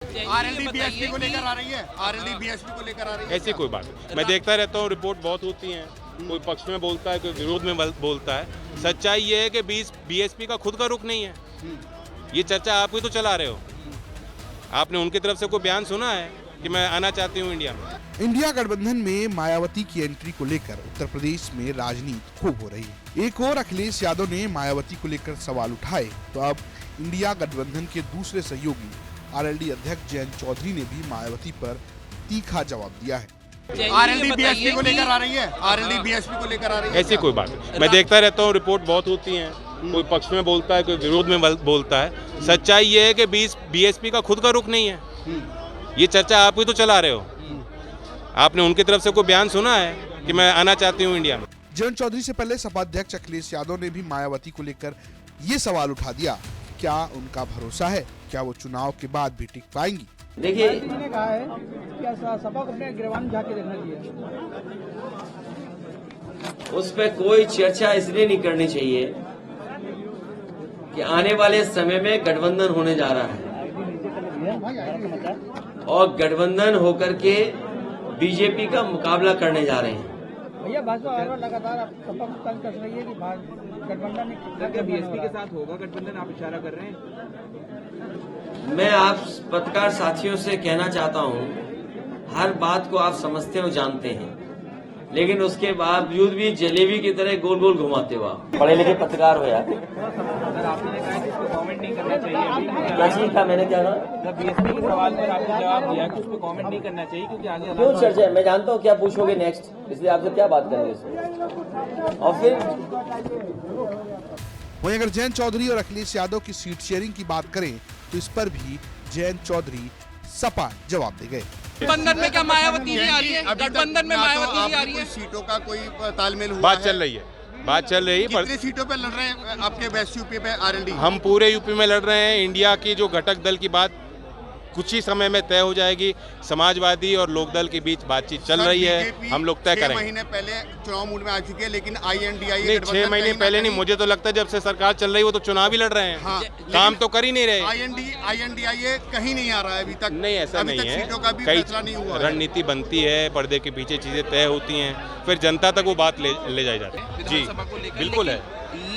RLD BSP को लेकर आ रही है, आरएलडी बीएसपी को लेकर आ रही है। ऐसी कोई बात नहीं। मैं देखता रहता हूँ, रिपोर्ट बहुत होती हैं, कोई पक्ष में बोलता है, कोई विरोध में बोलता है। सच्चाई ये है कि बीएसपी का खुद का रुख नहीं है। ये चर्चा आप ही तो चला रहे हो। आपने उनकी तरफ से कोई बयान सुना है कि मैं आना चाहती हूँ इंडिया में? इंडिया गठबंधन में मायावती की एंट्री को लेकर उत्तर प्रदेश में राजनीति खूब हो रही है। एक और अखिलेश यादव ने मायावती को लेकर सवाल उठाए तो अब इंडिया गठबंधन के दूसरे सहयोगी आरएलडी अध्यक्ष जयंत चौधरी ने भी मायावती पर तीखा जवाब दिया है। आरएलडी बीएसपी को लेकर आ रही है, आरएलडी बीएसपी को लेकर आ रही है। ऐसी कोई बात नहीं। मैं देखता रहता हूँ, रिपोर्ट बहुत होती हैं, कोई पक्ष में बोलता है, कोई विरोध में बोलता है। सच्चाई ये है कि बीएसपी का खुद का रुख नहीं है। ये चर्चा आप ही तो चला रहे हो। आपने उनकी तरफ से कोई बयान सुना है कि मैं आना चाहती हूँ इंडिया में? जयंत चौधरी से पहले सपा अध्यक्ष अखिलेश यादव ने भी मायावती को लेकर ये सवाल उठा दिया, क्या उनका भरोसा है, क्या वो चुनाव के बाद भी टिक पाएंगी? देखिए, ने कहा है कि सपा को अपने गिरवान झाके देखना चाहिए। उस पर कोई चर्चा इसलिए नहीं करनी चाहिए कि आने वाले समय में गठबंधन होने जा रहा है और गठबंधन होकर के बीजेपी का मुकाबला करने जा रहे हैं। भैया भाजपा लगातार सपा को तंग कर रही है कि गठबंधन बीएसपी के साथ होगा गठबंधन, आप इशारा कर रहे हैं। मैं आप पत्रकार साथियों से कहना चाहता हूं, हर बात को आप समझते हो, जानते हैं, लेकिन उसके बावजूद भी जलेबी की तरह गोल गोल घुमाते हो। आप पढ़े लिखे पत्रकार हो यार। आपने कहा कि उस पर कमेंट नहीं करना चाहिए। क्या चीज था, मैंने क्या कहा? बीएसपी के सवाल पर आपने जवाब दिया कि उस पर कमेंट नहीं करना चाहिए क्योंकि आगे क्यों चर्चा है? मैं जानता हूँ क्या पूछोगे नेक्स्ट, इसलिए आपसे क्या बात करेंगे इसमें। और फिर वहीं अगर जयंत चौधरी और अखिलेश यादव की सीट शेयरिंग की बात करें तो इस पर भी जयंत चौधरी सपा जवाब दे गए। गठबंधन में क्या मायावती नहीं आ रही है? गठबंधन में मायावती नहीं आ रही है? सीटों का कोई तालमेल हुआ बात है? चल रही है, बात चल रही है। कितनी सीटों पे लड़ रहे हैं आपके वेस्ट यूपी पे आरएलडी? हम पूरे यूपी में लड़ रहे हैं। इंडिया की जो घटक दल की बात कुछ ही समय में तय हो जाएगी। समाजवादी और लोकदल के बीच बातचीत चल रही है, हम लोग तय करेंगे। 6 महीने पहले चुनाव मूड में आ चुकी है, लेकिन आईएनडीआई नहीं, 6 महीने पहले नहीं, मुझे तो लगता है जब से सरकार चल रही है वो तो चुनाव ही लड़ रहे हैं। हाँ, काम तो कर ही नहीं रहे। आईएनडीआई कहीं नहीं आ रहा है अभी तक। नहीं, ऐसा नहीं है। सीटों का भी कई फैसला नहीं हुआ है। रणनीति बनती है, पर्दे के पीछे चीजें तय होती हैं, फिर जनता तक वो बात ले जाई जाती है। जी विधानसभा को लेकर बिल्कुल है।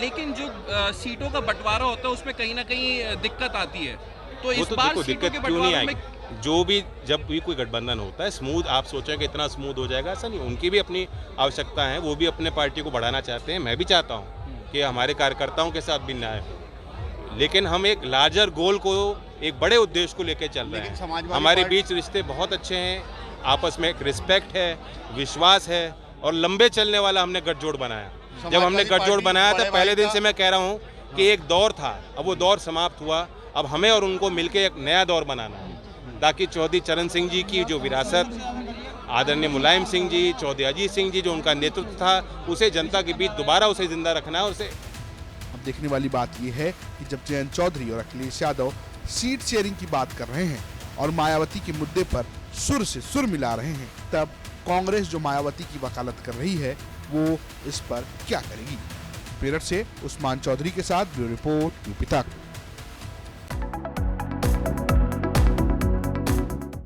लेकिन जो सीटों का बंटवारा होता है उसमें कहीं ना कहीं दिक्कत आती है। तो वो इस तो बार देखो, सीटों दिक्कत के क्यों नहीं बंटवारे आएगी? में जो भी जब भी कोई गठबंधन होता है स्मूथ, आप सोचें कि इतना स्मूथ हो जाएगा, ऐसा नहीं। उनकी भी अपनी आवश्यकता है, वो भी अपने पार्टी को बढ़ाना चाहते हैं। मैं भी चाहता हूँ कि हमारे कार्यकर्ताओं के साथ भी न्याय हो, लेकिन हम एक लार्जर गोल को, एक बड़े उद्देश्य को लेकर चल रहे हैं। हमारे बीच रिश्ते बहुत अच्छे हैं, आपस में एक रिस्पेक्ट है, विश्वास है और लंबे चलने वाला हमने गठजोड़ बनाया। जब हमने गठजोड़ बनाया तो पहले दिन से मैं कह रहा हूँ कि एक दौर था, अब वो दौर समाप्त हुआ। अब हमें और उनको मिलकर एक नया दौर बनाना है, ताकि चौधरी चरण सिंह जी की जो विरासत, आदरणीय मुलायम सिंह जी, चौधरी अजीत सिंह जी जो उनका नेतृत्व था, उसे जनता के बीच दोबारा उसे जिंदा रखना है। और उसे अब देखने वाली बात यह है कि जब जयंत चौधरी और अखिलेश यादव सीट शेयरिंग की बात कर रहे हैं और मायावती के मुद्दे पर सुर से सुर मिला रहे हैं, तब कांग्रेस जो मायावती की वकालत कर रही है वो इस पर क्या करेगी? मेरठ से उस्मान चौधरी के साथ ब्यूरो रिपोर्ट यूपी तक।